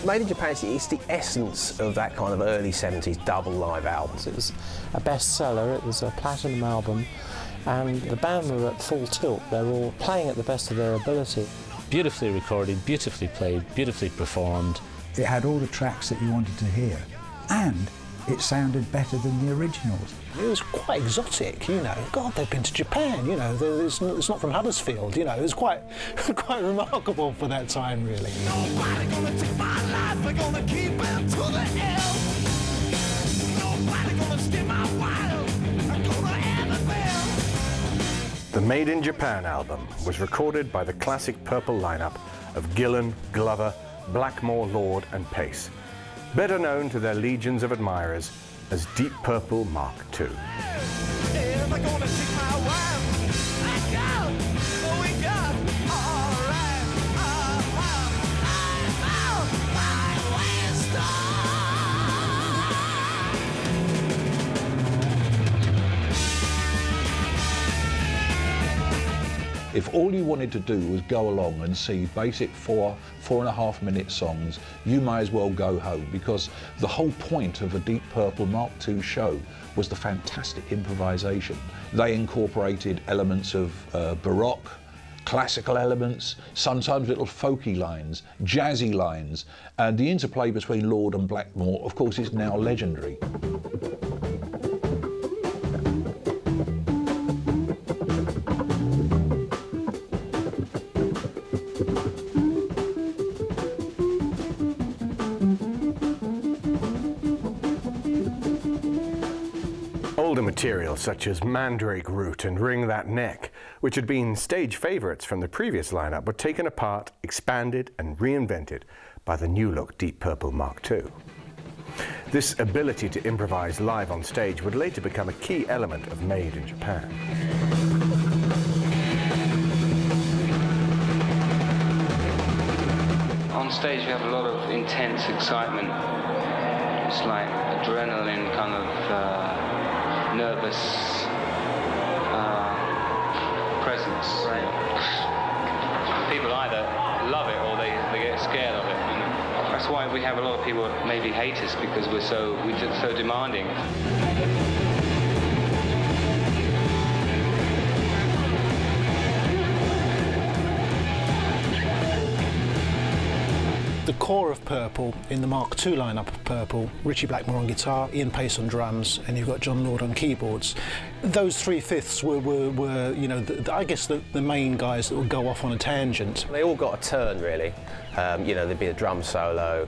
Made in Japan is the essence of that kind of early 70s double live albums. It was a bestseller, it was a platinum album, and the band were at full tilt. They were all playing at the best of their ability. Beautifully recorded, beautifully played, beautifully performed. It had all the tracks that you wanted to hear, and it sounded better than the originals. It was quite exotic, you know. God, they've been to Japan, you know. It's not from Huddersfield, you know. It was quite remarkable for that time, really. Nobody gonna take my life, they're gonna keep it to the end. Nobody gonna steal my wild, I'm gonna have it there. The Made in Japan album was recorded by the classic Purple lineup of Gillan, Glover, Blackmore, Lord and Pace, better known to their legions of admirers as Deep Purple Mark II. If all you wanted to do was go along and see basic 4.5-minute songs, you may as well go home, because the whole point of a Deep Purple Mark II show was the fantastic improvisation. They incorporated elements of Baroque, classical elements, sometimes little folky lines, jazzy lines, and the interplay between Lord and Blackmore, of course, is now legendary. Older material such as Mandrake Root and Wring That Neck, which had been stage favourites from the previous lineup, were taken apart, expanded and reinvented by the new look Deep Purple Mark II. This ability to improvise live on stage would later become a key element of Made in Japan. On stage we have a lot of intense excitement. It's like adrenaline, kind of nervous presence. Right. People either love it or they get scared of it. You know? That's why we have a lot of people maybe hate us, because we're so demanding. The core of Purple, in the Mark II lineup of Purple, Ritchie Blackmore on guitar, Ian Pace on drums, and you've got John Lord on keyboards. Those 3/5 were you know, I guess the main guys that would go off on a tangent. They all got a turn, really. You know, there'd be a drum solo,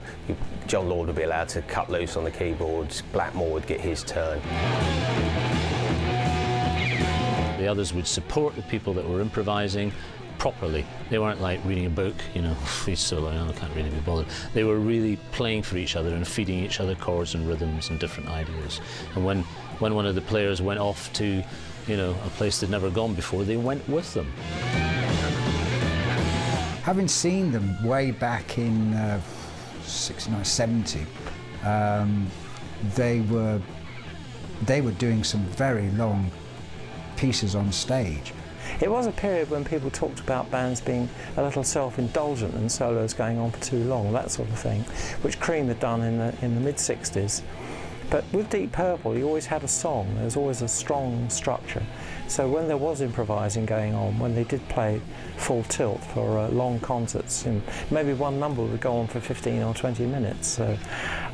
John Lord would be allowed to cut loose on the keyboards, Blackmore would get his turn. The others would support the people that were improvising properly. They weren't like reading a book, you know, he's solo, I can't really be bothered. They were really playing for each other and feeding each other chords and rhythms and different ideas. And when one of the players went off to, you know, a place they'd never gone before, they went with them. Having seen them way back in 69, 70, they were doing some very long pieces on stage. It was a period when people talked about bands being a little self-indulgent and solos going on for too long, that sort of thing, which Cream had done in the mid-60s. But with Deep Purple, you always had a song, there was always a strong structure. So when there was improvising going on, when they did play full tilt for long concerts, and maybe one number would go on for 15 or 20 minutes. So,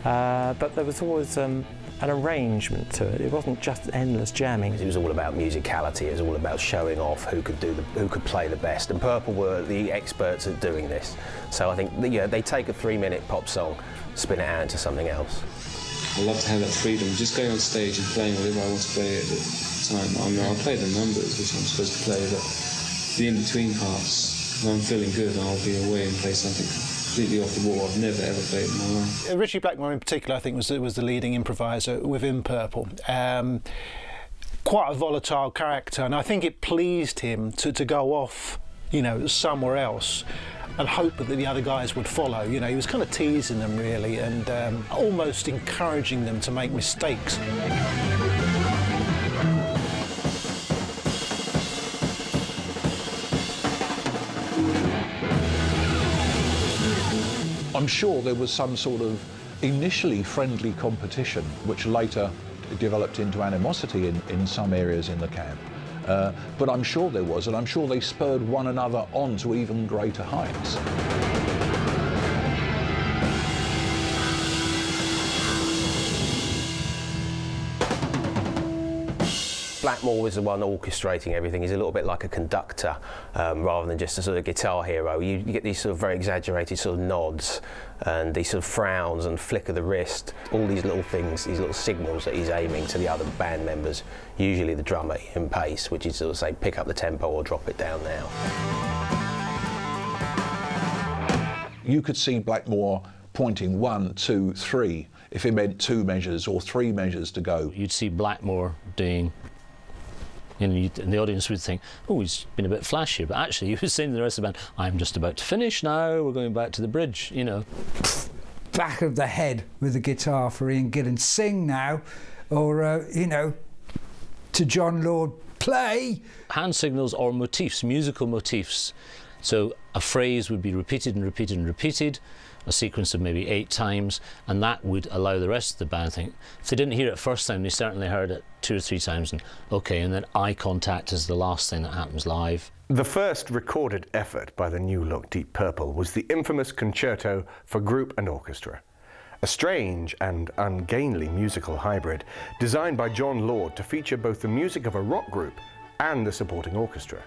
but there was always an arrangement to it. It wasn't just endless jamming. It was all about musicality. It was all about showing off who could play the best. And Purple were the experts at doing this. So I think they take a 3-minute pop song, spin it out into something else. I love to have that freedom, just going on stage and playing whatever I want to play at the time. I mean, I'll play the numbers which I'm supposed to play, but the in-between parts, when I'm feeling good, I'll be away and play something completely off the wall I've never ever played in my life. Ritchie Blackmore in particular, I think, was the leading improviser within Purple. Quite a volatile character, and I think it pleased him to go off, you know, somewhere else and hope that the other guys would follow. You know, he was kind of teasing them really, and almost encouraging them to make mistakes. I'm sure there was some sort of initially friendly competition, which later developed into animosity in some areas in the camp. But I'm sure there was, and I'm sure they spurred one another on to even greater heights. Blackmore was the one orchestrating everything. He's a little bit like a conductor rather than just a sort of guitar hero. You get these sort of very exaggerated sort of nods and these sort of frowns and flick of the wrist, all these little things, these little signals that he's aiming to the other band members, usually the drummer in pace, which is sort of say pick up the tempo or drop it down now. You could see Blackmore pointing 1, 2, 3 if it meant 2 measures or 3 measures to go. You'd see Blackmore doing, and the audience would think, oh, he's been a bit flashy, but actually he was saying to the rest of the band, I'm just about to finish now, we're going back to the bridge, you know. Back of the head with the guitar for Ian Gillan, sing now, or, you know, to John Lord, play. Hand signals or motifs, musical motifs. So a phrase would be repeated and repeated and repeated, a sequence of maybe 8 times, and that would allow the rest of the band to think, if they didn't hear it first time, they certainly heard it 2 or 3 times, and okay, and then eye contact is the last thing that happens live. The first recorded effort by the New Look Deep Purple was the infamous concerto for group and orchestra, a strange and ungainly musical hybrid designed by John Lord to feature both the music of a rock group and the supporting orchestra.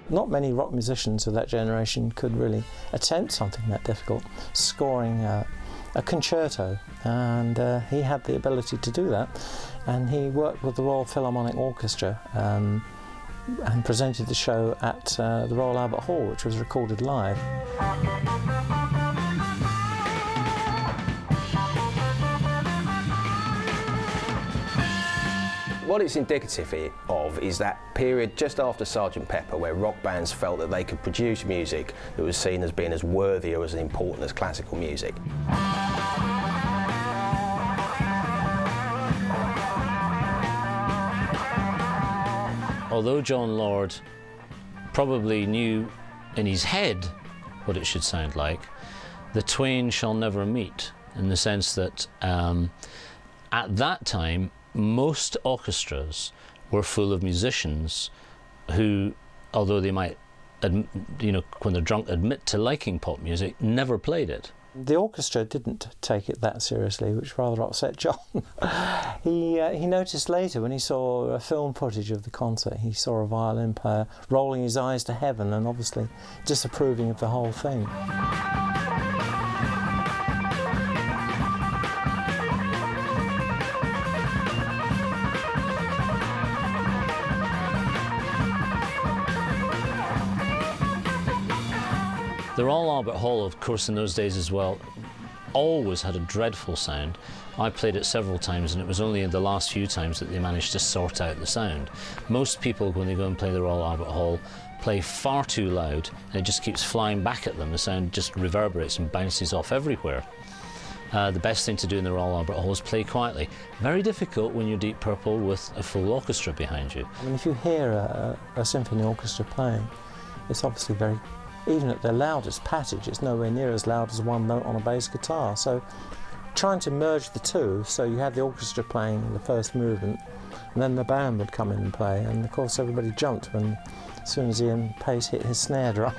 Not many rock musicians of that generation could really attempt something that difficult, scoring a concerto, and he had the ability to do that, and he worked with the Royal Philharmonic Orchestra and presented the show at the Royal Albert Hall, which was recorded live. What it's indicative of is that period just after Sgt. Pepper, where rock bands felt that they could produce music that was seen as being as worthy or as important as classical music. Although John Lord probably knew in his head what it should sound like, the twain shall never meet, in the sense that at that time most orchestras were full of musicians who, although they might, you know, when they're drunk, admit to liking pop music, never played it. The orchestra didn't take it that seriously, which rather upset John. He noticed later, when he saw a film footage of the concert, he saw a violin player rolling his eyes to heaven and obviously disapproving of the whole thing. The Royal Albert Hall, of course, in those days as well, always had a dreadful sound. I played it several times, and it was only in the last few times that they managed to sort out the sound. Most people, when they go and play the Royal Albert Hall, play far too loud, and it just keeps flying back at them. The sound just reverberates and bounces off everywhere. The best thing to do in the Royal Albert Hall is play quietly. Very difficult when you're Deep Purple with a full orchestra behind you. I mean, if you hear a symphony orchestra playing, it's obviously very, even at their loudest passage, it's nowhere near as loud as one note on a bass guitar. So trying to merge the two, so you had the orchestra playing the first movement, and then the band would come in and play, and of course everybody jumped when, as soon as Ian Pace hit his snare drum.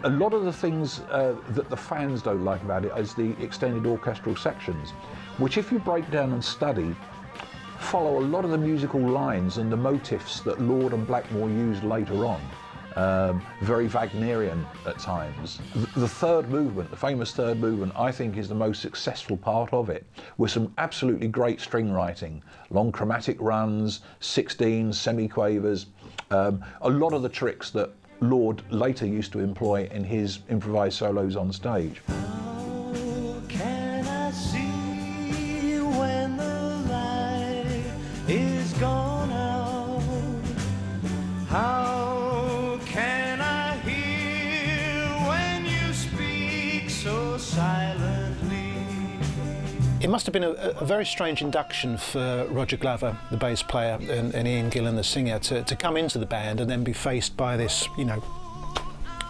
A lot of the things that the fans don't like about it is the extended orchestral sections, which if you break down and study, follow a lot of the musical lines and the motifs that Lord and Blackmore used later on. Very Wagnerian at times. The third movement, the famous third movement, I think is the most successful part of it, with some absolutely great string writing, long chromatic runs, 16s, semiquavers, a lot of the tricks that Lord later used to employ in his improvised solos on stage. How can I see when the light is gone out? How can I hear when you speak so silently? It must have been a very strange induction for Roger Glover, the bass player, and Ian Gillan, the singer, to come into the band and then be faced by this, you know,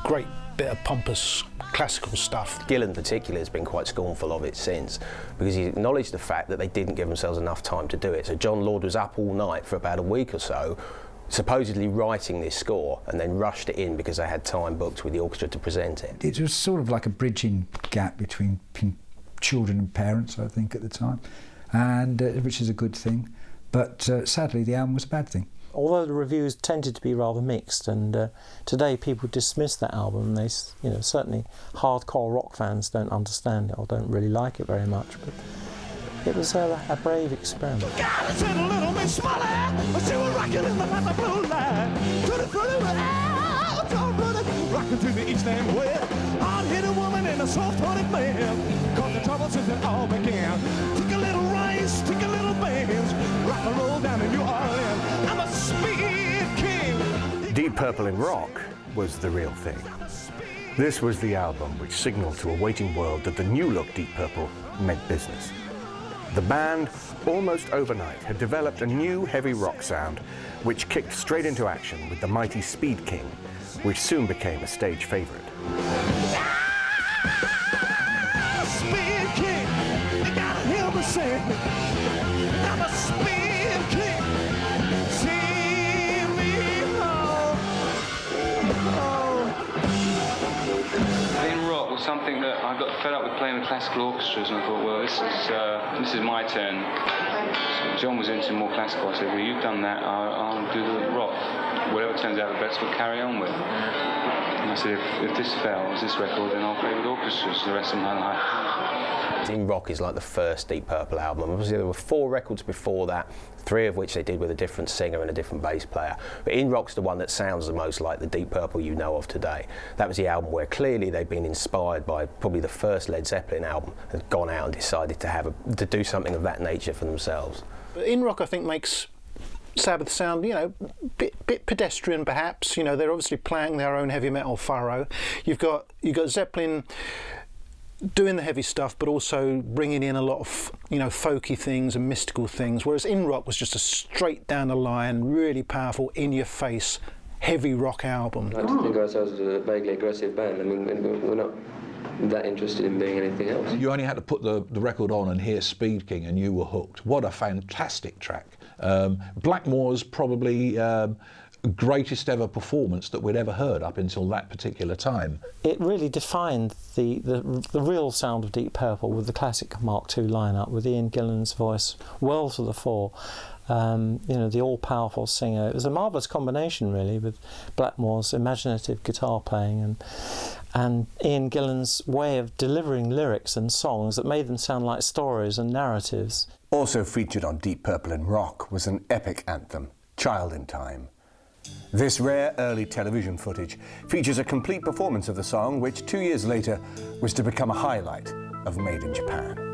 great bit of pompous classical stuff. Gillan particularly has been quite scornful of it since, because he acknowledged the fact that they didn't give themselves enough time to do it. So John Lord was up all night for about a week or so, supposedly writing this score, and then rushed it in because they had time booked with the orchestra to present it. It was sort of like a bridging gap between children and parents, I think, at the time, and which is a good thing. But sadly, the album was a bad thing. Although the reviews tended to be rather mixed, and today people dismiss that album. They, you know, certainly hardcore rock fans don't understand it or don't really like it very much. But it was a brave experiment. Rockin' to the east and west, hard-headed woman and a soft-hearted man. Cause the trouble since it all began. Took a little rice, took a little beans, rock and roll down in New Orleans. I'm a speed king. Deep Purple in rock was the real thing. This was the album which signaled to a waiting world that the new look Deep Purple meant business. The band, almost overnight, had developed a new heavy rock sound which kicked straight into action with the mighty Speed King, which soon became a stage favorite. Speed king, you gotta hear me sing. I'm a speed king. See me home. In rock was something that I got fed up with playing with classical orchestras, and I thought, well, this is my turn. So John was into more classical. I said, well, you've done that, I'll do the rock. Whatever turns out the best, we'll carry on with. And I said, if this fails, this record, then I'll play with orchestras for the rest of my life. In Rock is like the first Deep Purple album. Obviously there were 4 records before that, 3 of which they did with a different singer and a different bass player. But In Rock's the one that sounds the most like the Deep Purple you know of today. That was the album where clearly they'd been inspired by probably the first Led Zeppelin album, and gone out and decided to do something of that nature for themselves. But In Rock, I think, makes Sabbath sound, you know, bit pedestrian perhaps. You know, they're obviously playing their own heavy metal furrow. You've got Zeppelin doing the heavy stuff, but also bringing in a lot of, you know, folky things and mystical things. Whereas In Rock was just a straight down the line, really powerful, in your face, heavy rock album. I like to think of ourselves as a vaguely aggressive band. I mean, we're not that interested in being anything else. You only had to put the record on and hear Speed King and you were hooked. What a fantastic track. Blackmore's probably greatest ever performance that we'd ever heard up until that particular time. It really defined the real sound of Deep Purple with the classic Mark II lineup, with Ian Gillan's voice well to the fore. You know, the all-powerful singer. It was a marvellous combination, really, with Blackmore's imaginative guitar playing and Ian Gillan's way of delivering lyrics and songs that made them sound like stories and narratives. Also featured on Deep Purple in Rock was an epic anthem, Child in Time. This rare early television footage features a complete performance of the song, which 2 years later was to become a highlight of Made in Japan.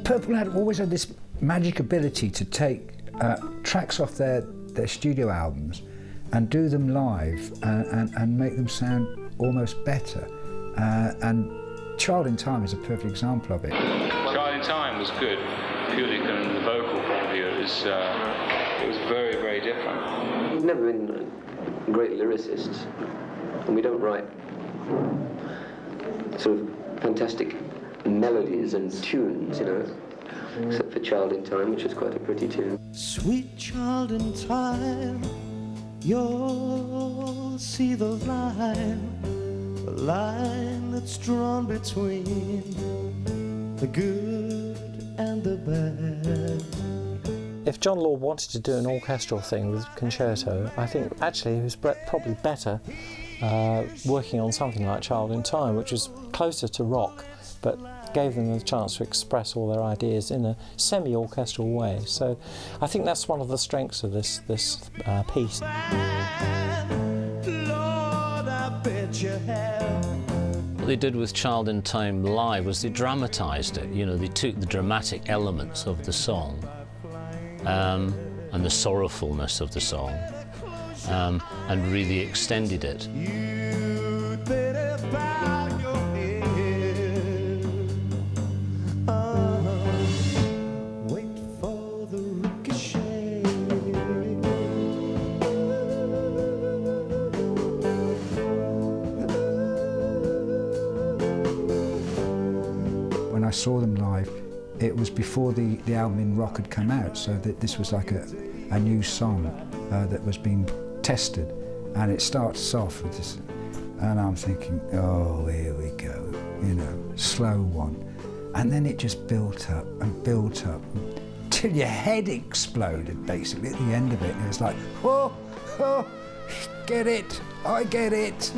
Purple had always had this magic ability to take tracks off their studio albums and do them live and make them sound almost better. And Child in Time is a perfect example of it. Child in Time was good, purely from the vocal point of view. It was very, very different. We've never been great lyricists, and we don't write sort of fantastic melodies and tunes, you know, except for Child in Time, which is quite a pretty tune. Sweet child in time, you'll see the line that's drawn between the good and the bad. if John Lord wanted to do an orchestral thing with concerto, I think actually he was probably better working on something like Child in Time, which was closer to rock, but gave them the chance to express all their ideas in a semi-orchestral way. So I think that's one of the strengths of this piece. What they did with Child in Time live was they dramatised it. You know, they took the dramatic elements of the song and the sorrowfulness of the song and really extended it. When I saw them live, it was before the album In Rock had come out, so that this was like a new song that was being tested, and it starts off with this, and I'm thinking, oh, here we go, you know, slow one, and then it just built up till your head exploded basically at the end of it, and it was like, oh, get it, I get it.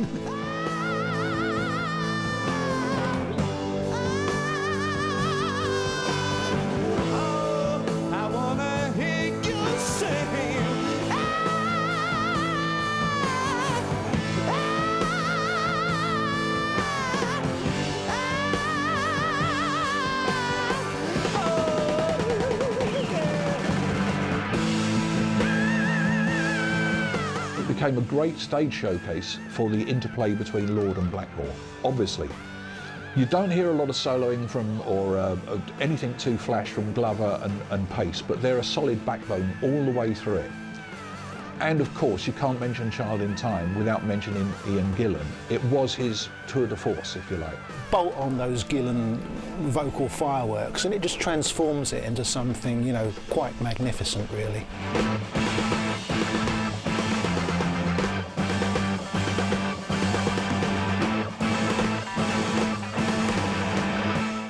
Became a great stage showcase for the interplay between Lord and Blackmore. Obviously, you don't hear a lot of soloing from or anything too flash from Glover and Pace, but they're a solid backbone all the way through it. And of course, you can't mention Child in Time without mentioning Ian Gillan. It was his tour de force, if you like. Bolt on those Gillan vocal fireworks, and it just transforms it into something, you know, quite magnificent, really.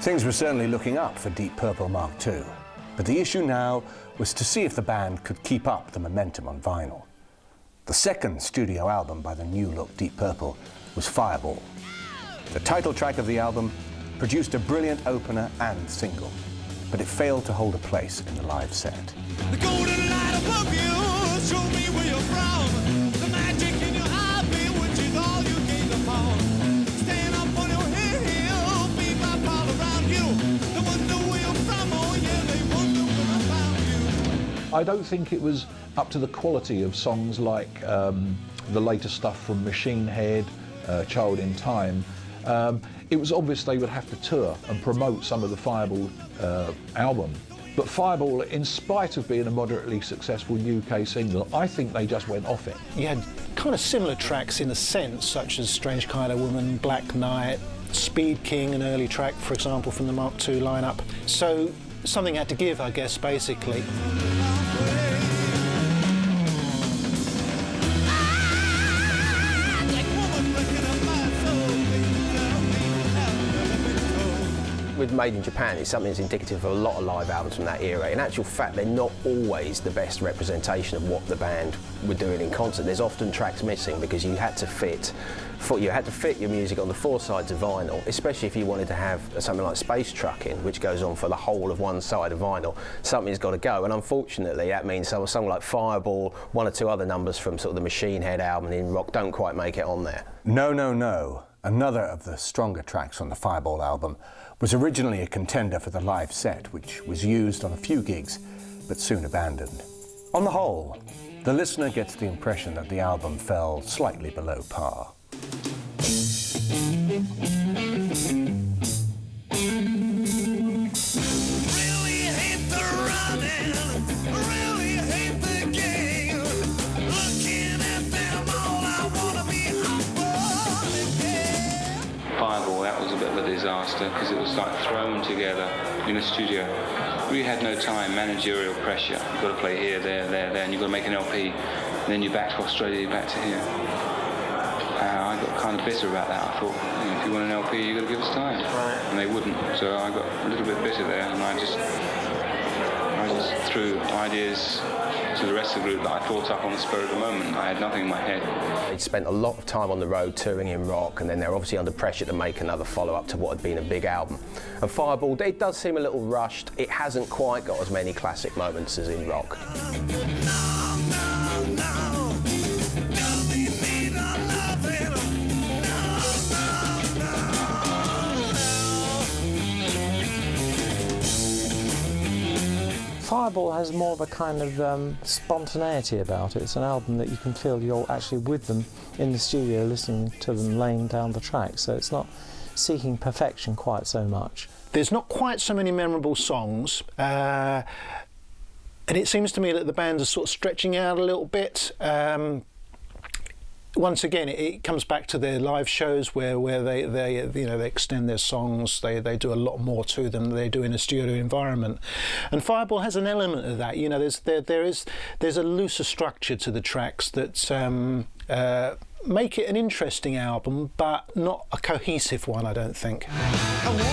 Things were certainly looking up for Deep Purple Mark II, but the issue now was to see if the band could keep up the momentum on vinyl. The second studio album by the new look Deep Purple was Fireball. The title track of the album produced a brilliant opener and single, but it failed to hold a place in the live set. The golden light above you, show me where you're from. The magic in your eye, which is all you gain upon. Stand up on your hill, be my pal around you. They wonder where you're from, oh yeah, they wonder where I found you. I don't think it was up to the quality of songs like the later stuff from Machine Head, Child in Time. It was obvious they would have to tour and promote some of the Fireball album. But Fireball, in spite of being a moderately successful UK single, I think they just went off it. You had kind of similar tracks in a sense, such as Strange Kind of Woman, Black Knight, Speed King, an early track, for example, from the Mark II lineup. So something had to give, I guess, basically. With Made in Japan, it's something that's indicative of a lot of live albums from that era. In actual fact, they're not always the best representation of what the band were doing in concert. There's often tracks missing because you had to fit your music on the four sides of vinyl, especially if you wanted to have something like Space Truckin, which goes on for the whole of one side of vinyl. Something's got to go, and unfortunately that means a song like Fireball, one or two other numbers from sort of the Machine Head album in rock don't quite make it on there. No, No, No, another of the stronger tracks on the Fireball album, was originally a contender for the live set, which was used on a few gigs, but soon abandoned. On the whole, the listener gets the impression that the album fell slightly below par. Fireball, that was a bit of a disaster because it was like thrown together in a studio. We had no time, managerial pressure. You've got to play here, there, and you've got to make an LP. And then you're back to Australia, you're back to here. I got kind of bitter about that. I thought, if you want an LP, you've got to give us time. Right. And they wouldn't, so I got a little bit bitter there, and I just threw ideas to the rest of the group that I thought up on the spur of the moment. I had nothing in my head. They'd spent a lot of time on the road touring in rock, and then they're obviously under pressure to make another follow-up to what had been a big album. And Fireball, it does seem a little rushed. It hasn't quite got as many classic moments as in rock. Fireball has more of a kind of spontaneity about it. It's an album that you can feel you're actually with them in the studio, listening to them laying down the tracks, so it's not seeking perfection quite so much. There's not quite so many memorable songs, and it seems to me that the band is sort of stretching out a little bit. Once again, it comes back to their live shows where they extend their songs. They do a lot more to them than they do in a studio environment. And Fireball has an element of that. You know, there's a looser structure to the tracks that make it an interesting album, but not a cohesive one, I don't think. I want you,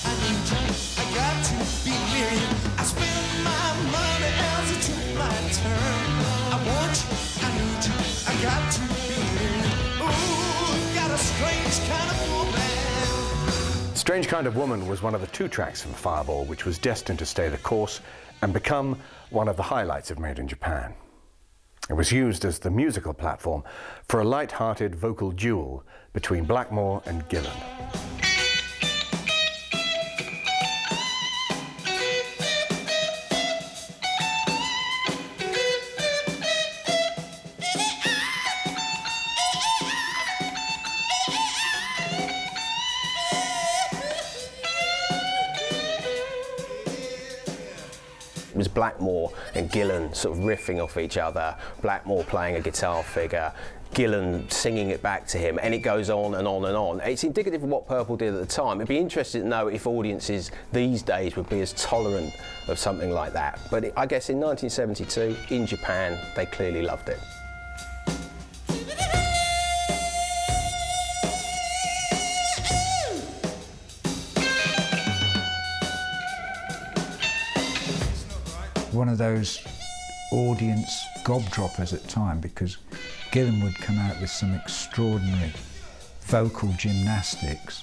I need you, I got to be near you. I spend my money as it took my turn. I want you, I need you, I got to be near you. Ooh, got a strange kind of woman. Strange Kind of Woman was one of the 2 tracks from Fireball which was destined to stay the course and become one of the highlights of Made in Japan. It was used as the musical platform for a light-hearted vocal duel between Blackmore and Gillan. It was Blackmore and Gillan sort of riffing off each other, Blackmore playing a guitar figure, Gillan singing it back to him, and it goes on and on and on. It's indicative of what Purple did at the time. It'd be interesting to know if audiences these days would be as tolerant of something like that. But I guess in 1972, in Japan, they clearly loved it. One of those audience gobdroppers at time, because Gillan would come out with some extraordinary vocal gymnastics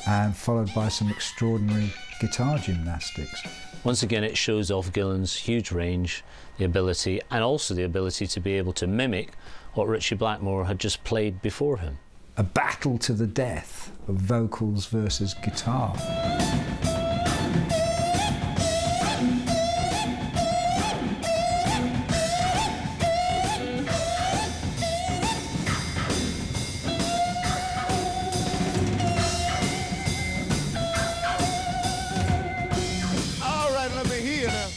and followed by some extraordinary guitar gymnastics. Once again, it shows off Gillan's huge range, the ability, and also the ability to be able to mimic what Ritchie Blackmore had just played before him. A battle to the death of vocals versus guitar.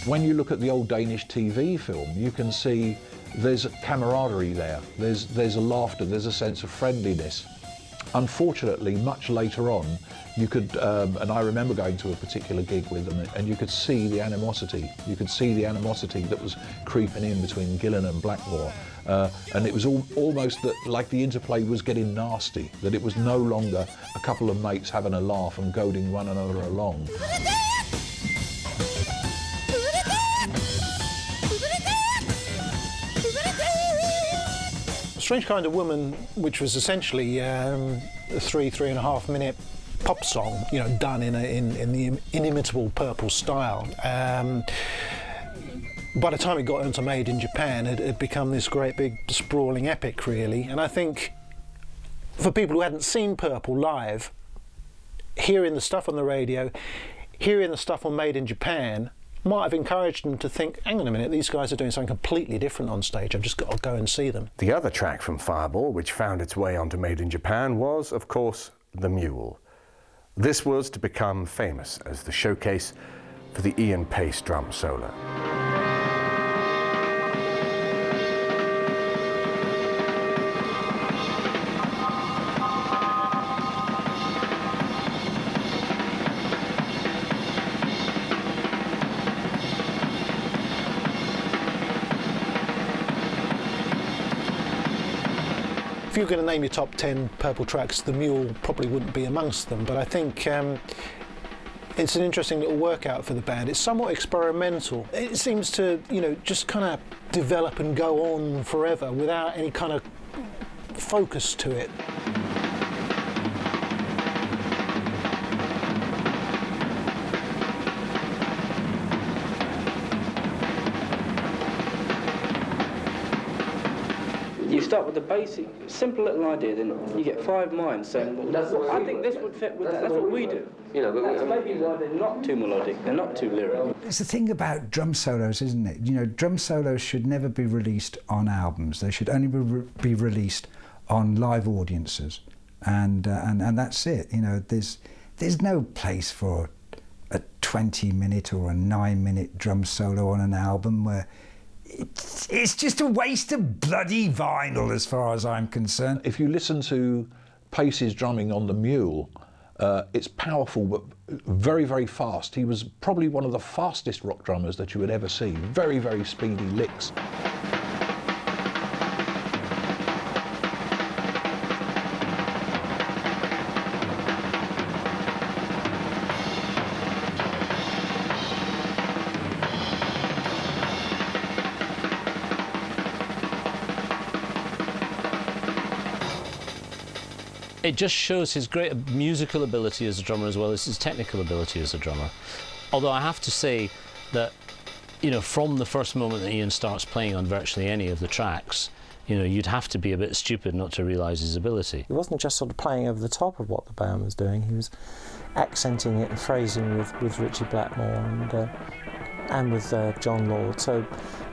When you look at the old Danish TV film, you can see there's camaraderie there, there's a laughter, there's a sense of friendliness. Unfortunately, much later on, you could, and I remember going to a particular gig with them, and you could see the animosity. You could see the animosity that was creeping in between Gillan and Blackmore. And it was almost that, like the interplay was getting nasty, that it was no longer a couple of mates having a laugh and goading one another along. Strange Kind of Woman, which was essentially a 3.5 minute pop song, you know, done in the inimitable Purple style. By the time it got into Made in Japan, it had become this great big sprawling epic, really. And I think for people who hadn't seen Purple live, hearing the stuff on the radio, hearing the stuff on Made in Japan, might have encouraged them to think, hang on a minute, these guys are doing something completely different on stage, I've just got to go and see them. The other track from Fireball, which found its way onto Made in Japan, was, of course, The Mule. This was to become famous as the showcase for the Ian Paice drum solo. If you're going to name your top 10 Purple tracks, The Mule probably wouldn't be amongst them, but I think It's an interesting little workout for the band. It's somewhat experimental. It seems to, you know, just kind of develop and go on forever without any kind of focus to it. You start with the basic, simple little idea, then you get 5 minds saying, well, I think this would fit with that. That's what we do. You know, that's maybe why they're not too melodic, they're not too lyric. It's the thing about drum solos, isn't it? You know, drum solos should never be released on albums. They should only be released on live audiences, and that's it. You know, there's no place for a 20-minute or a 9-minute drum solo on an album where it's just a waste of bloody vinyl as far as I'm concerned. If you listen to Pace's drumming on the Mule, it's powerful but very, very fast. He was probably one of the fastest rock drummers that you would ever see. Very, very speedy licks. It just shows his great musical ability as a drummer as well as his technical ability as a drummer. Although I have to say that, you know, from the first moment that Ian starts playing on virtually any of the tracks, you know, you'd have to be a bit stupid not to realise his ability. He wasn't just sort of playing over the top of what the band was doing, he was accenting it and phrasing with Richie Blackmore and with John Lord. So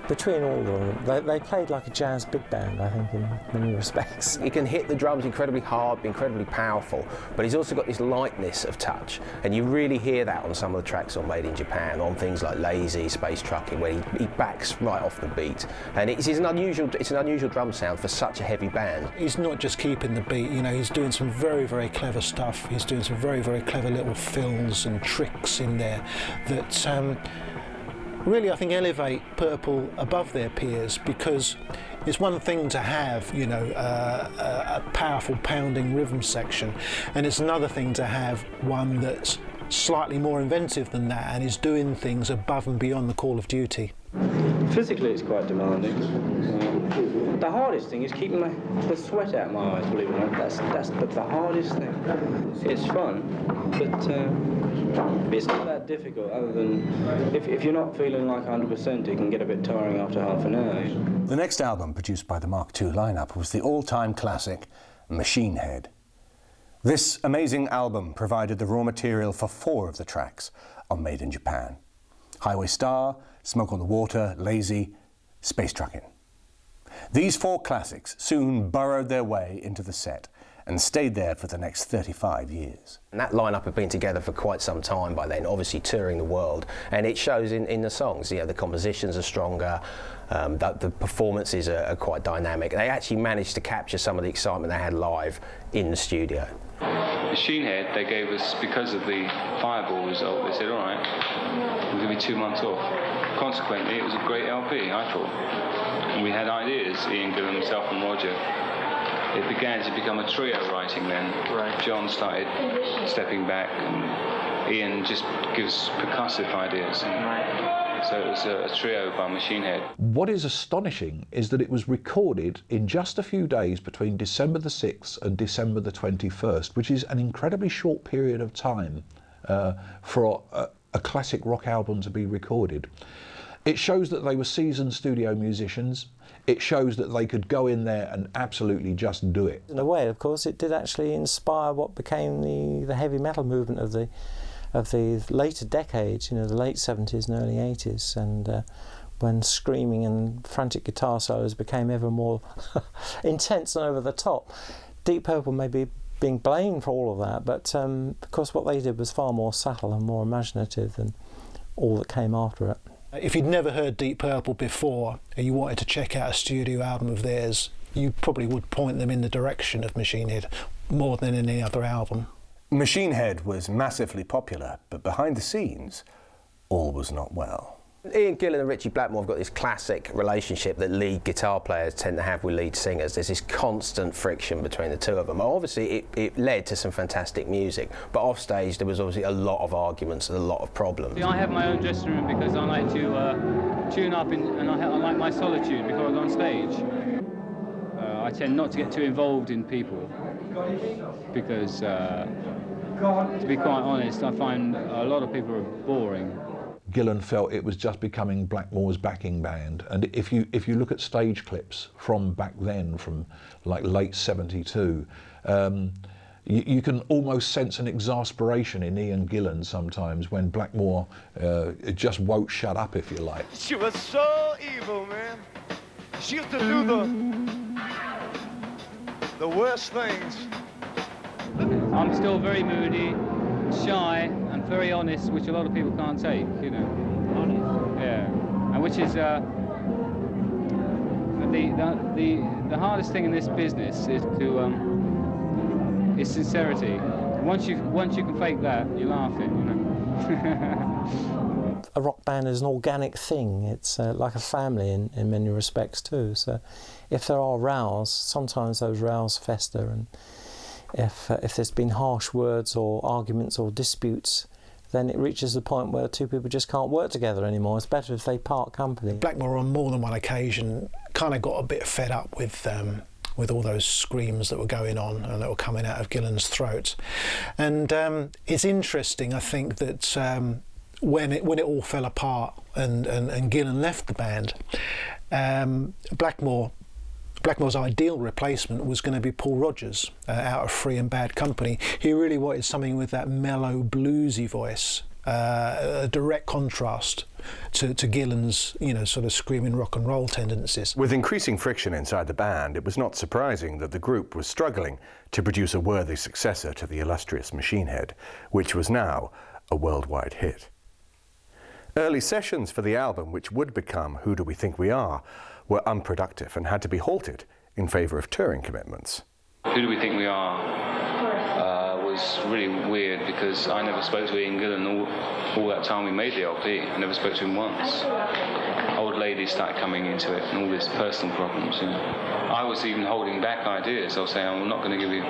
between all of them, they played like a jazz big band, I think, in many respects. He can hit the drums incredibly hard, be incredibly powerful, but he's also got this lightness of touch, and you really hear that on some of the tracks on Made in Japan, on things like Lazy, Space Truckin, where he backs right off the beat, and it's an unusual drum sound for such a heavy band. He's not just keeping the beat, you know, he's doing some very, very clever stuff. He's doing some very, very clever little fills and tricks in there that really, I think, elevate Purple above their peers, because it's one thing to have, you know, a powerful pounding rhythm section, and it's another thing to have one that's slightly more inventive than that and is doing things above and beyond the call of duty. Physically, it's quite demanding. The hardest thing is keeping the sweat out of my eyes, believe it or not. That's the hardest thing. It's fun, but it's not that difficult, other than if you're not feeling like 100%, it can get a bit tiring after half an hour. The next album produced by the Mark II lineup was the all-time classic Machine Head. This amazing album provided the raw material for 4 of the tracks on Made in Japan: Highway Star, Smoke on the Water, Lazy, Space Truckin. These 4 classics soon burrowed their way into the set and stayed there for the next 35 years. And that lineup had been together for quite some time by then, obviously touring the world, and it shows in the songs. You know, the compositions are stronger, the performances are quite dynamic. They actually managed to capture some of the excitement they had live in the studio. Machine Head, they gave us, because of the Fireball result, they said, all right, we'll give you 2 months off. Consequently, it was a great LP, I thought. And we had ideas, Ian Gillan, myself and Roger. It began to become a trio writing then. Right. John started stepping back, and Ian just gives percussive ideas. And so it was a trio by Machine Head. What is astonishing is that it was recorded in just a few days between December the 6th and December the 21st, which is an incredibly short period of time for a classic rock album to be recorded. It shows that they were seasoned studio musicians. It shows that they could go in there and absolutely just do it. In a way, of course, it did actually inspire what became the heavy metal movement of the later decades, you know, the late 70s and early 80s, and when screaming and frantic guitar solos became ever more intense and over the top. Deep Purple may be being blamed for all of that, but of course what they did was far more subtle and more imaginative than all that came after it. If you'd never heard Deep Purple before and you wanted to check out a studio album of theirs, you probably would point them in the direction of Machine Head more than any other album. Machine Head was massively popular, but behind the scenes, all was not well. Ian Gillan and Richie Blackmore have got this classic relationship that lead guitar players tend to have with lead singers. There's this constant friction between the two of them. Obviously, it led to some fantastic music, but off stage there was obviously a lot of arguments and a lot of problems. I have my own dressing room because I like to tune up and I like my solitude before I go on stage. I tend not to get too involved in people because, to be quite honest, I find a lot of people are boring. Gillan felt it was just becoming Blackmore's backing band, and if you look at stage clips from back then, from like late '72, you can almost sense an exasperation in Ian Gillan sometimes when Blackmore just won't shut up, if you like. She was so evil, man. She used to do the worst things. I'm still very moody, shy, and very honest, which a lot of people can't take, you know. Honest? Yeah. And which is the hardest thing in this business is is sincerity. Once you can fake that, you're laughing, you know. A rock band is an organic thing. It's like a family in many respects too. So if there are rows, sometimes those rows fester, and if there's been harsh words or arguments or disputes, then it reaches the point where two people just can't work together anymore. It's better if they part company. Blackmore on more than one occasion kind of got a bit fed up with all those screams that were going on and that were coming out of Gillan's throat. And it's interesting, I think, that when it all fell apart and Gillan left the band, Blackmore's ideal replacement was going to be Paul Rodgers out of Free and Bad Company. He really wanted something with that mellow, bluesy voice, a direct contrast to Gillan's, you know, sort of screaming rock and roll tendencies. With increasing friction inside the band, it was not surprising that the group was struggling to produce a worthy successor to the illustrious Machine Head, which was now a worldwide hit. Early sessions for the album, which would become Who Do We Think We Are, were unproductive and had to be halted in favour of touring commitments. Who Do We Think We Are was really weird because I never spoke to Ian Gillan all that time we made the LP. I never spoke to him once. Old ladies started coming into it and all these personal problems, you know. I was even holding back ideas. I was saying, I'm not going to give you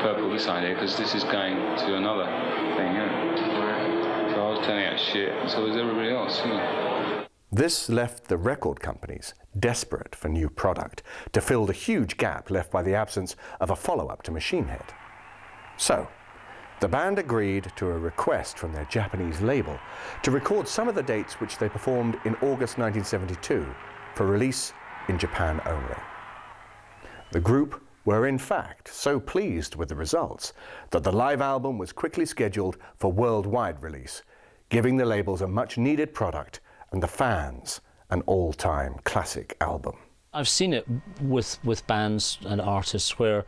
Purple this idea because this is going to another thing, you know. So I was turning out shit, and so was everybody else, you know. This left the record companies desperate for new product to fill the huge gap left by the absence of a follow-up to Machine Head. So, the band agreed to a request from their Japanese label to record some of the dates which they performed in August 1972 for release in Japan only. The group were in fact so pleased with the results that the live album was quickly scheduled for worldwide release, giving the labels a much-needed product and the fans an all-time classic album. I've seen it with bands and artists where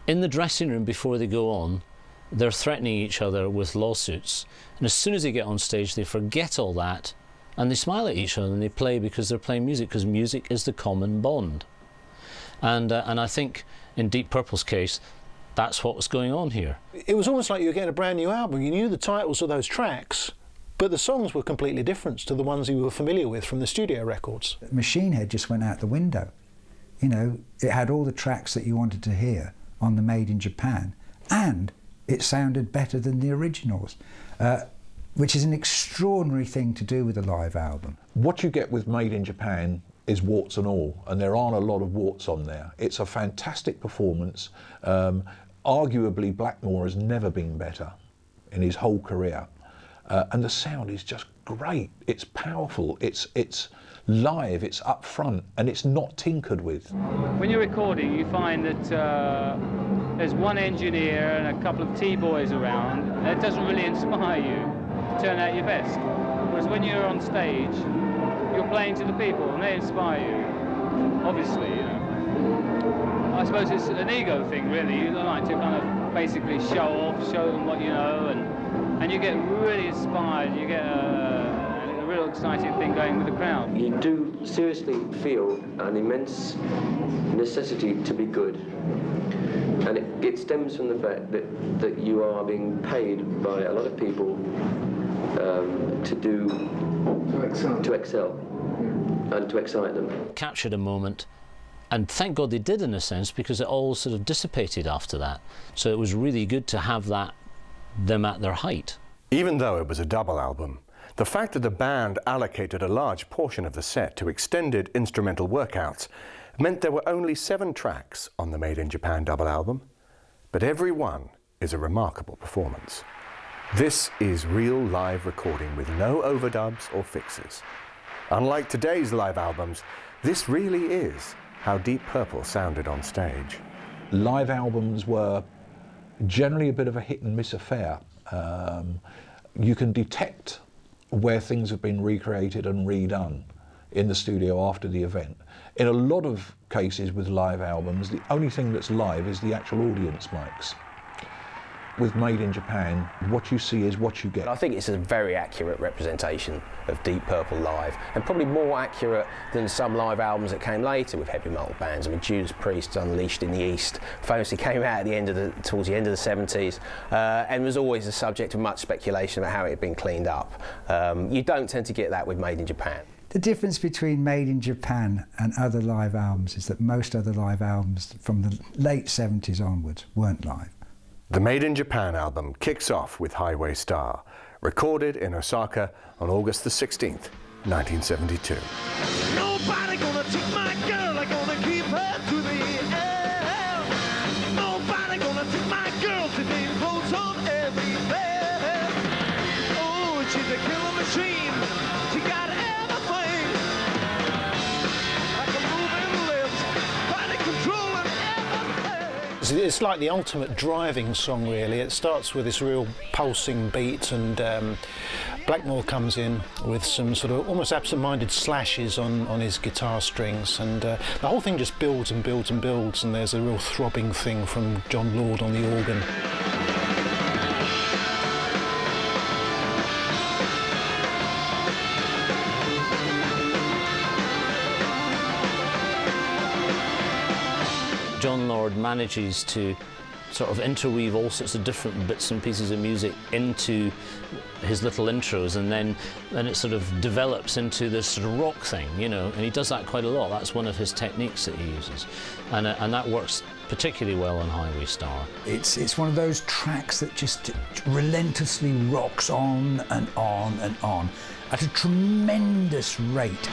in the dressing room before they go on, they're threatening each other with lawsuits. And as soon as they get on stage, they forget all that and they smile at each other and they play because they're playing music, because music is the common bond. And I think in Deep Purple's case, that's what was going on here. It was almost like you were getting a brand new album. You knew the titles of those tracks, but the songs were completely different to the ones you were familiar with from the studio records. Machine Head just went out the window. You know, it had all the tracks that you wanted to hear on the Made in Japan, and it sounded better than the originals, which is an extraordinary thing to do with a live album. What you get with Made in Japan is warts and all, and there aren't a lot of warts on there. It's a fantastic performance. Arguably, Blackmore has never been better in his whole career. And the sound is just great. It's powerful, it's live, it's up front, and it's not tinkered with. When you're recording, you find that there's one engineer and a couple of T-boys around, and it doesn't really inspire you to turn out your best. Whereas when you're on stage, you're playing to the people, and they inspire you, obviously, you know. I suppose it's an ego thing, really. You like to kind of basically show them what you know, and you get really inspired, you get a real exciting thing going with the crowd. You do seriously feel an immense necessity to be good. And it stems from the fact that you are being paid by a lot of people to do to excel and to excite them. Captured a moment, and thank God they did in a sense, because it all sort of dissipated after that. So it was really good to have them at their height. Even though it was a double album, the fact that the band allocated a large portion of the set to extended instrumental workouts meant there were only 7 tracks on the Made in Japan double album, but every one is a remarkable performance. This is real live recording with no overdubs or fixes. Unlike today's live albums, this really is how Deep Purple sounded on stage. Live albums were generally a bit of a hit and miss affair. You can detect where things have been recreated and redone in the studio after the event. In a lot of cases with live albums, the only thing that's live is the actual audience mics. With Made in Japan, what you see is what you get. I think it's a very accurate representation of Deep Purple live, and probably more accurate than some live albums that came later with heavy metal bands. I mean, Judas Priest's Unleashed in the East famously came out at towards the end of the 70s, and was always the subject of much speculation about how it had been cleaned up. You don't tend to get that with Made in Japan. The difference between Made in Japan and other live albums is that most other live albums from the late 70s onwards weren't live. The Made in Japan album kicks off with Highway Star, recorded in Osaka on August the 16th, 1972. Nobody gonna take my girl, I'm gonna keep her to the end. Nobody gonna take my girl, today goes on everywhere. Oh, she's a killer machine, she got everything. Like a moving lips, body controlling everything. It's like the ultimate driving song, really. It starts with this real pulsing beat, and Blackmore comes in with some sort of almost absent-minded slashes on his guitar strings, and the whole thing just builds and builds and builds, and there's a real throbbing thing from John Lord on the organ. John Lord manages to sort of interweave all sorts of different bits and pieces of music into his little intros, and then it sort of develops into this sort of rock thing, you know, and he does that quite a lot. That's one of his techniques that he uses, and that works particularly well on Highway Star. It's one of those tracks that just relentlessly rocks on and on and on at a tremendous rate.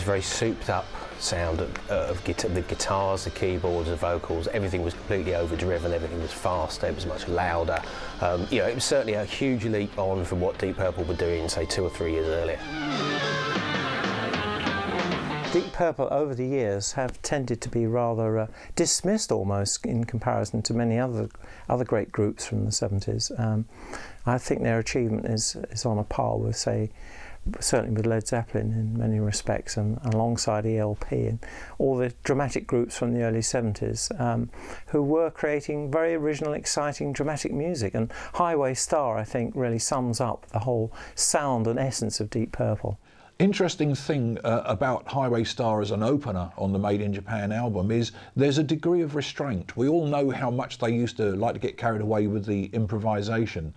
Very souped up sound of the guitars, the keyboards, the vocals. Everything was completely overdriven, everything was fast, it was much louder. You know, it was certainly a huge leap on from what Deep Purple were doing, say, 2 or 3 years earlier. Deep Purple over the years have tended to be rather dismissed almost in comparison to many other great groups from the 70s. I think their achievement is on a par with, say, certainly with Led Zeppelin in many respects, and alongside ELP and all the dramatic groups from the early 70s who were creating very original, exciting, dramatic music. And Highway Star, I think, really sums up the whole sound and essence of Deep Purple. Interesting thing about Highway Star as an opener on the Made in Japan album is there's a degree of restraint. We all know how much they used to like to get carried away with the improvisation.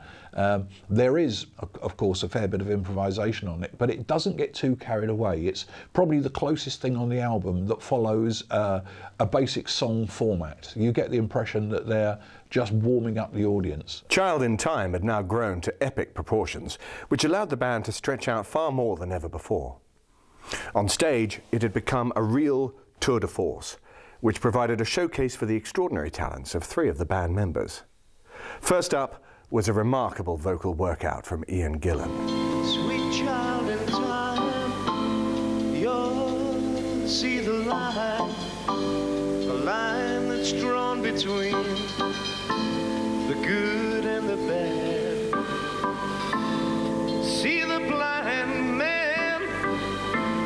There is, of course, a fair bit of improvisation on it, but it doesn't get too carried away. It's probably the closest thing on the album that follows a basic song format. You get the impression that they're just warming up the audience. Child in Time had now grown to epic proportions, which allowed the band to stretch out far more than ever before. On stage, it had become a real tour de force, which provided a showcase for the extraordinary talents of 3 of the band members. First up was a remarkable vocal workout from Ian Gillan. Sweet child in time, you'll see the line, a line that's drawn between the good and the bad. See the blind man,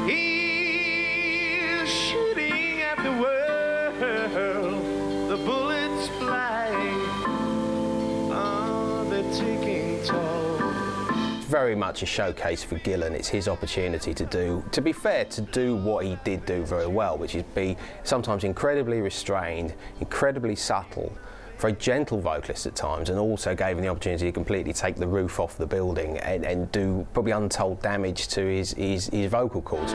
he's shooting at the world, the bullets flying, oh, they're very much a showcase for Gillan. It's his opportunity to be fair, to do what he did do very well, which is be sometimes incredibly restrained, incredibly subtle, very gentle vocalist at times, and also gave him the opportunity to completely take the roof off the building and do probably untold damage to his vocal cords.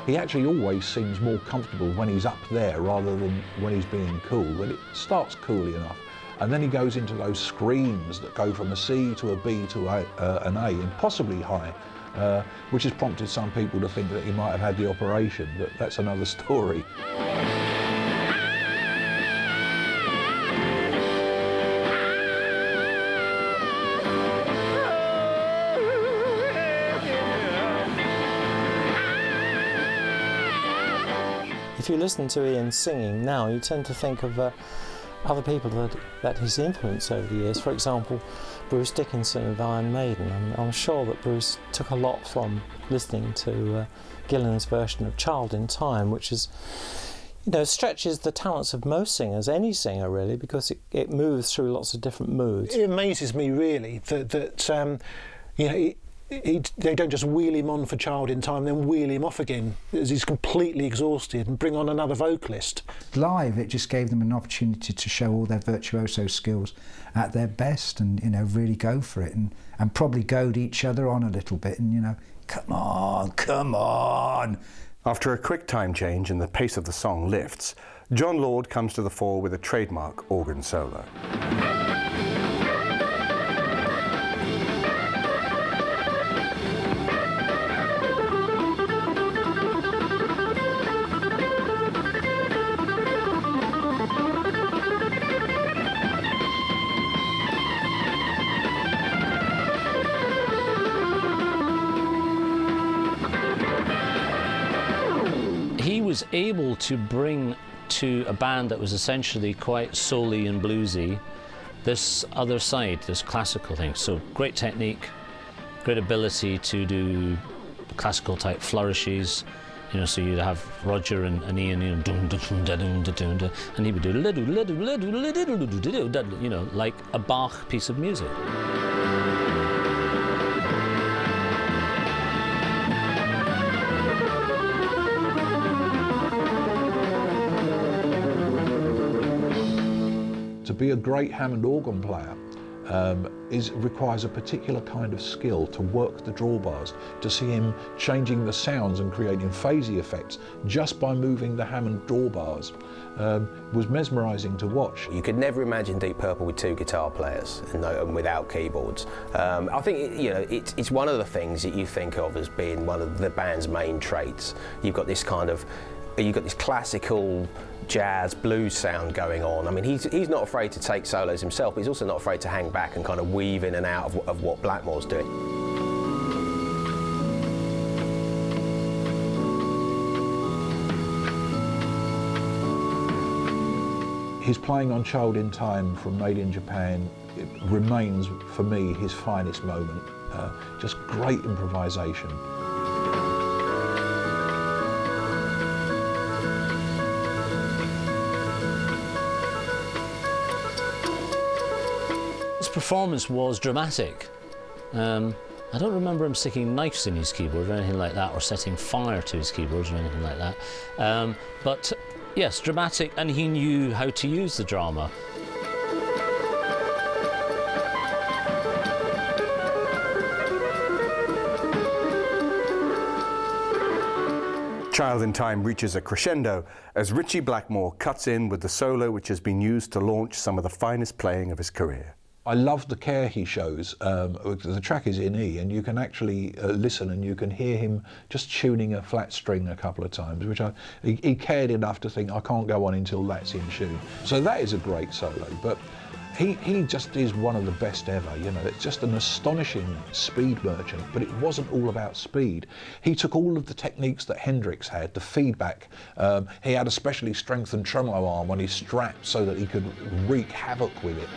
He actually always seems more comfortable when he's up there rather than when he's being cool. Well, it starts coolly enough, and then he goes into those screams that go from a C to a B to an A, and possibly high, which has prompted some people to think that he might have had the operation, but that's another story. If you listen to Ian singing now, you tend to think of other people that he's influenced over the years. For example, Bruce Dickinson of Iron Maiden. I'm sure that Bruce took a lot from listening to Gillan's version of Child in Time, which is, you know, stretches the talents of most singers, any singer really, because it moves through lots of different moods. It amazes me really that you know, they don't just wheel him on for Child in Time, then wheel him off again as he's completely exhausted and bring on another vocalist. Live, it just gave them an opportunity to show all their virtuoso skills at their best, and, you know, really go for it, and probably goad each other on a little bit, and, you know, come on, come on. After a quick time change and the pace of the song lifts, John Lord comes to the fore with a trademark organ solo. He was able to bring to a band that was essentially quite soul-y and bluesy this other side, this classical thing. So great technique, great ability to do classical type flourishes. You know, so you'd have Roger and Ian, you know, and he would do you know, like a Bach piece of music. To be a great Hammond organ player requires a particular kind of skill to work the drawbars, to see him changing the sounds and creating phasey effects just by moving the Hammond drawbars was mesmerising to watch. You could never imagine Deep Purple with two guitar players and without keyboards. I think, you know, it's one of the things that you think of as being one of the band's main traits. You've got this classical jazz blues sound going on. I mean, he's not afraid to take solos himself, but he's also not afraid to hang back and kind of weave in and out of what Blackmore's doing. His playing on Child in Time from Made in Japan, it remains for me his finest moment. Just great improvisation. His performance was dramatic. I don't remember him sticking knives in his keyboard or anything like that, or setting fire to his keyboards or anything like that. But yes, dramatic, and he knew how to use the drama. Child in Time reaches a crescendo as Ritchie Blackmore cuts in with the solo which has been used to launch some of the finest playing of his career. I love the care he shows. The track is in E, and you can actually listen and you can hear him just tuning a flat string a couple of times, which he cared enough to think, I can't go on until that's in tune. So that is a great solo, but he just is one of the best ever. You know, it's just an astonishing speed merchant, but it wasn't all about speed. He took all of the techniques that Hendrix had, the feedback. He had a specially strengthened tremolo arm on his strap so that he could wreak havoc with it.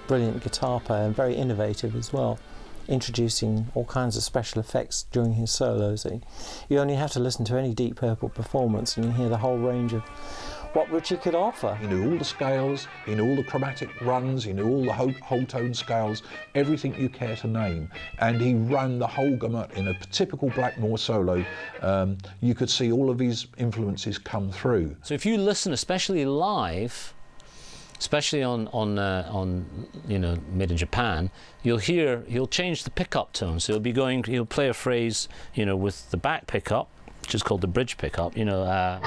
brilliant guitar player and very innovative as well, introducing all kinds of special effects during his solos. You only have to listen to any Deep Purple performance and you hear the whole range of what Ritchie could offer. He knew all the scales, he knew all the chromatic runs, he knew all the whole tone scales, everything you care to name, and he ran the whole gamut in a typical Blackmore solo. You could see all of his influences come through. So if you listen, especially live, especially on you know, Made in Japan, you'll change the pickup tone. So he'll play a phrase, you know, with the back pickup, which is called the bridge pickup, you know.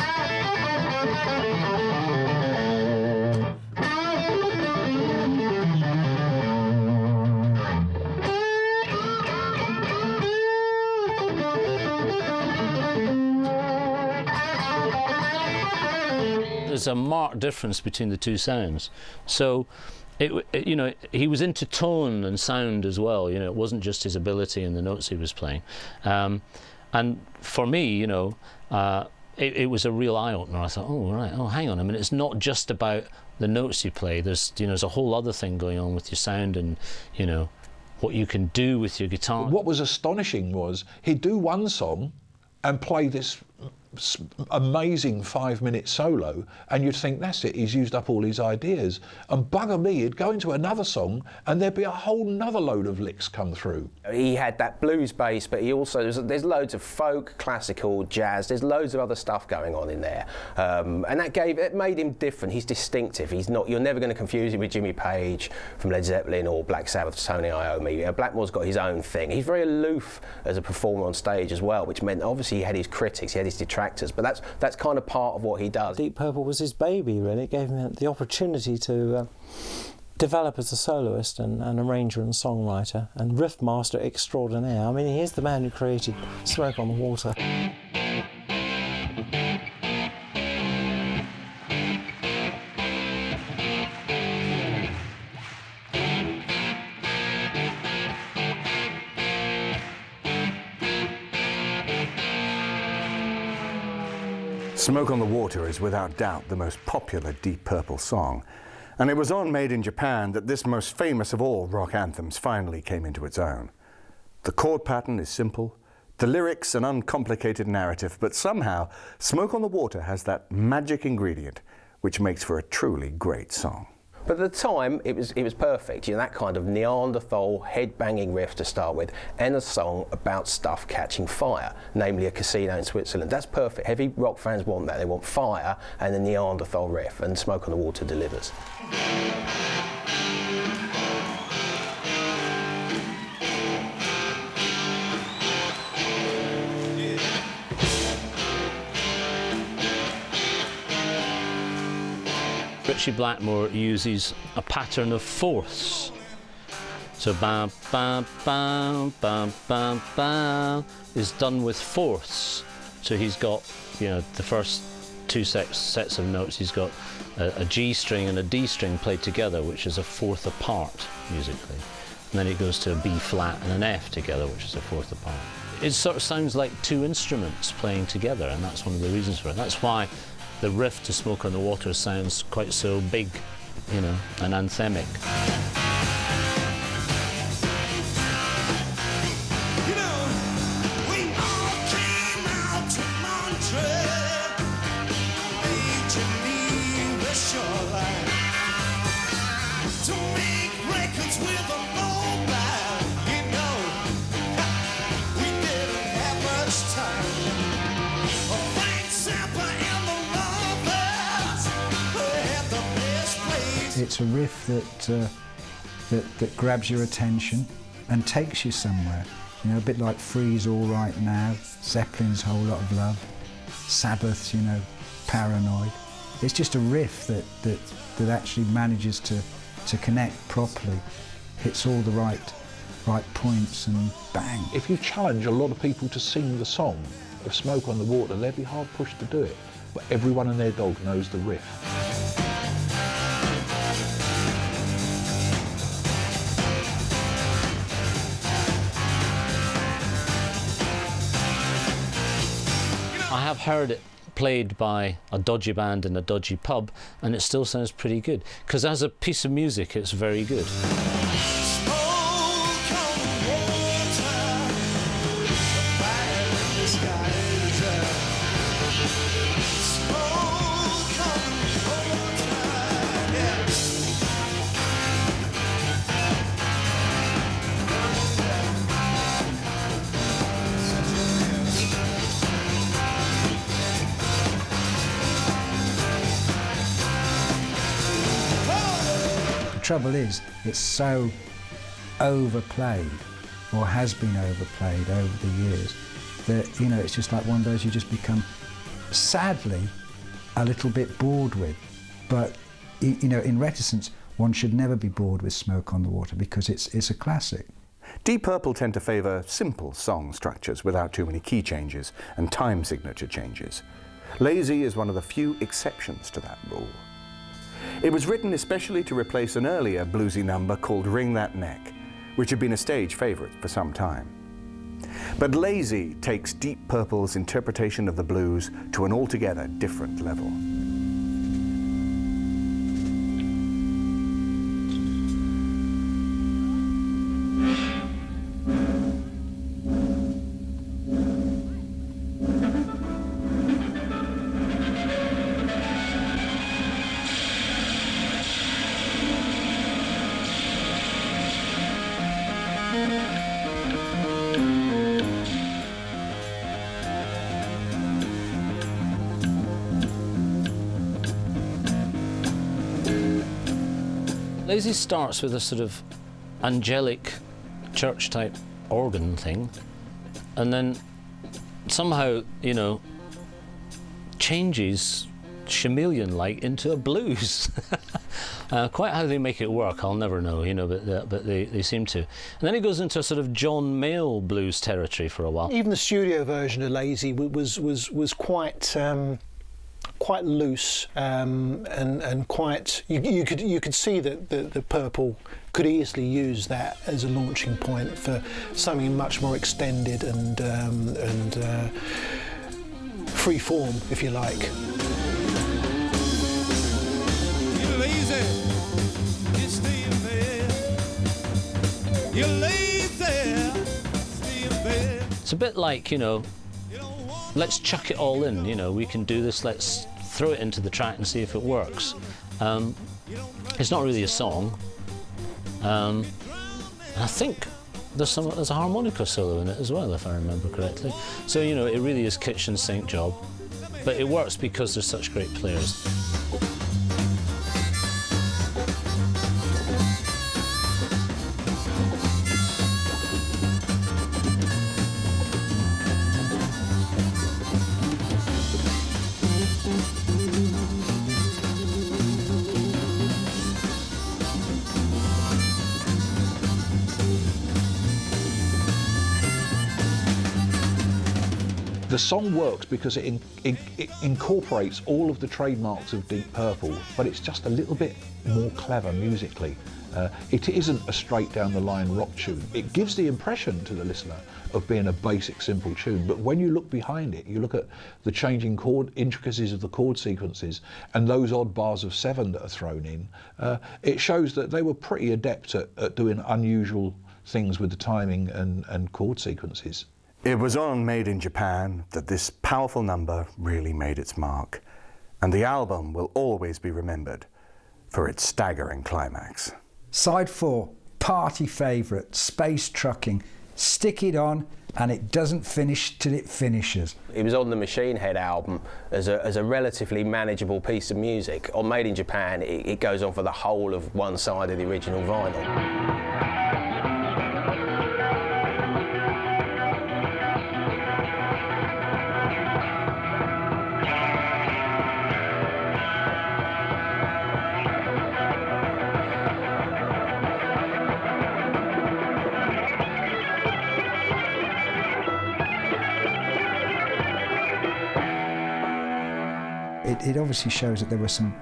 There's a marked difference between the two sounds. So, you know, he was into tone and sound as well. You know, it wasn't just his ability and the notes he was playing. And for me, you know, it was a real eye-opener. I thought, oh, right, oh, hang on a minute. It's not just about the notes you play. There's a whole other thing going on with your sound and, you know, what you can do with your guitar. What was astonishing was he'd do one song and play this amazing 5-minute solo, and you'd think, that's it, he's used up all his ideas. And bugger me, he'd go into another song and there'd be a whole nother load of licks come through. He had that blues bass, but he also, there's loads of folk, classical, jazz, there's loads of other stuff going on in there. And it made him different. He's distinctive. He's not, you're never going to confuse him with Jimmy Page from Led Zeppelin or Black Sabbath's Tony Iommi. Blackmore's got his own thing. He's very aloof as a performer on stage as well, which meant obviously he had his critics, he had his detractors, but that's kind of part of what he does. Deep Purple was his baby, really. It gave him the opportunity to develop as a soloist and arranger and songwriter and riff master extraordinaire. I mean, he is the man who created Smoke on the Water. Smoke on the Water is without doubt the most popular Deep Purple song, and it was on Made in Japan that this most famous of all rock anthems finally came into its own. The chord pattern is simple, the lyrics an uncomplicated narrative, but somehow Smoke on the Water has that magic ingredient which makes for a truly great song. But at the time, it was perfect. You know, that kind of Neanderthal head-banging riff to start with, and a song about stuff catching fire, namely a casino in Switzerland. That's perfect. Heavy rock fans want that. They want fire and a Neanderthal riff, and Smoke on the Water delivers. Ritchie Blackmore uses a pattern of fourths. So bam, bam, bam, bam, bam, bam is done with fourths. So he's got, you know, the first two sets of notes, he's got a G string and a D string played together, which is a fourth apart musically. And then it goes to a B flat and an F together, which is a fourth apart. It sort of sounds like two instruments playing together, and that's one of the reasons for it. That's why the riff to Smoke on the Water sounds quite so big, you know, and anthemic. You know, we all came out to Montreal, Geneva shoreline, to make records with a mobile. You know, we didn't have much time. It's a riff that grabs your attention and takes you somewhere. You know, a bit like Freeze All Right Now, Zeppelin's Whole Lot of Love, Sabbath's, you know, Paranoid. It's just a riff that actually manages to connect properly, hits all the right points, and bang. If you challenge a lot of people to sing the song of Smoke on the Water, they'd be hard pushed to do it. But everyone and their dog knows the riff. I have heard it played by a dodgy band in a dodgy pub, and it still sounds pretty good. Because as a piece of music, it's very good. The trouble is, it's so overplayed, or has been overplayed over the years, that, you know, it's just like one of those you just become, sadly, a little bit bored with. But, you know, in Reticence, one should never be bored with Smoke on the Water, because it's a classic. Deep Purple tend to favour simple song structures without too many key changes and time signature changes. Lazy is one of the few exceptions to that rule. It was written especially to replace an earlier bluesy number called Ring That Neck, which had been a stage favourite for some time. But Lazy takes Deep Purple's interpretation of the blues to an altogether different level. Lazy starts with a sort of angelic church-type organ thing, and then somehow, you know, changes chameleon-like into a blues. Quite how they make it work, I'll never know, you know, but they seem to. And then it goes into a sort of John Mayall blues territory for a while. Even the studio version of Lazy was quite quite loose and quite. You could see that the Purple could easily use that as a launching point for something much more extended and free form, if you like. You're lazy, you're staying there. You're lazy, stay in bed. It's a bit like, you know, let's chuck it all in, you know, we can do this, let's throw it into the track and see if it works. It's not really a song. I think there's a harmonica solo in it as well, if I remember correctly. So, you know, it really is kitchen sink job, but it works because there's such great players. The song works because it incorporates all of the trademarks of Deep Purple, but it's just a little bit more clever musically. It isn't a straight down the line rock tune. It gives the impression to the listener of being a basic simple tune, but when you look behind it, you look at the changing chord intricacies of the chord sequences and those odd bars of 7 that are thrown in, it shows that they were pretty adept at doing unusual things with the timing and chord sequences. It was on Made in Japan that this powerful number really made its mark, and the album will always be remembered for its staggering climax. Side 4, party favourite, Space Trucking. Stick it on and it doesn't finish till it finishes. It was on the Machine Head album as a relatively manageable piece of music. On Made in Japan, it goes on for the whole of one side of the original vinyl. It obviously shows that there were some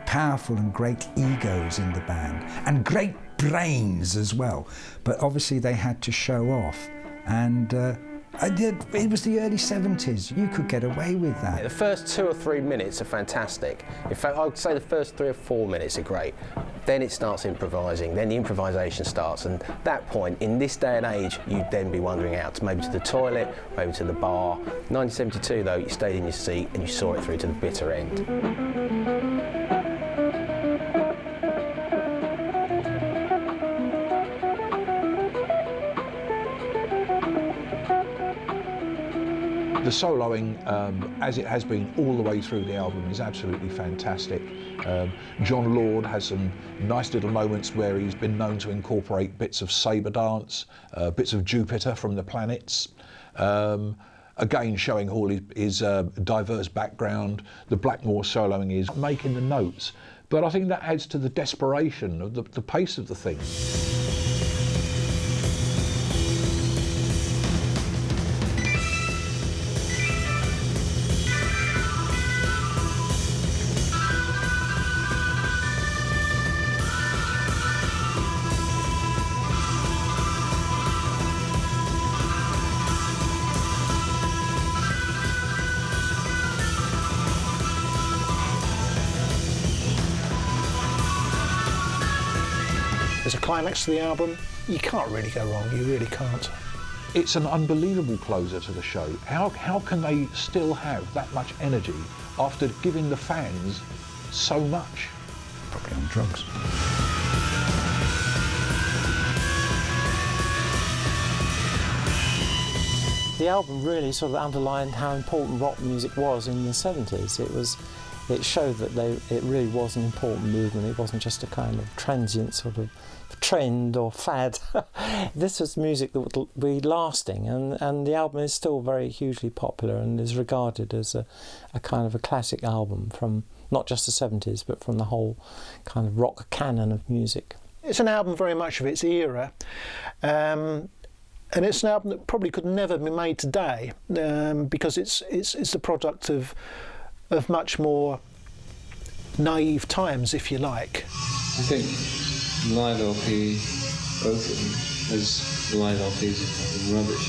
powerful and great egos in the band, and great brains as well. But obviously they had to show off, and It was the early 70s. You could get away with that. The first 2 or 3 minutes are fantastic. In fact, I would say the first 3 or 4 minutes are great. Then it starts improvising, then the improvisation starts, and at that point, in this day and age, you'd then be wandering out, maybe to the toilet, maybe to the bar. 1972, though, you stayed in your seat and you saw it through to the bitter end. The soloing, as it has been all the way through the album, is absolutely fantastic. John Lord has some nice little moments where he's been known to incorporate bits of sabre dance, bits of Jupiter from the Planets, again showing all his diverse background. The Blackmore soloing is making the notes, but I think that adds to the desperation of the pace of the thing. There's a climax to the album. You can't really go wrong, you really can't. It's an unbelievable closer to the show. How can they still have that much energy after giving the fans so much? Probably on drugs. The album really sort of underlined how important rock music was in the 70s. It showed that it really was an important movement. It wasn't just a kind of transient sort of trend or fad. This was music that would be lasting, and the album is still very hugely popular and is regarded as a kind of a classic album from not just the 70s, but from the whole kind of rock canon of music. It's an album very much of its era. And it's an album that probably could never be made today, because it's the product of much more naive times, if you like. I think live LP, both of them, as live LPs are fucking rubbish.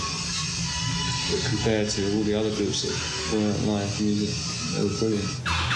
But compared to all the other groups that weren't live music, they were brilliant.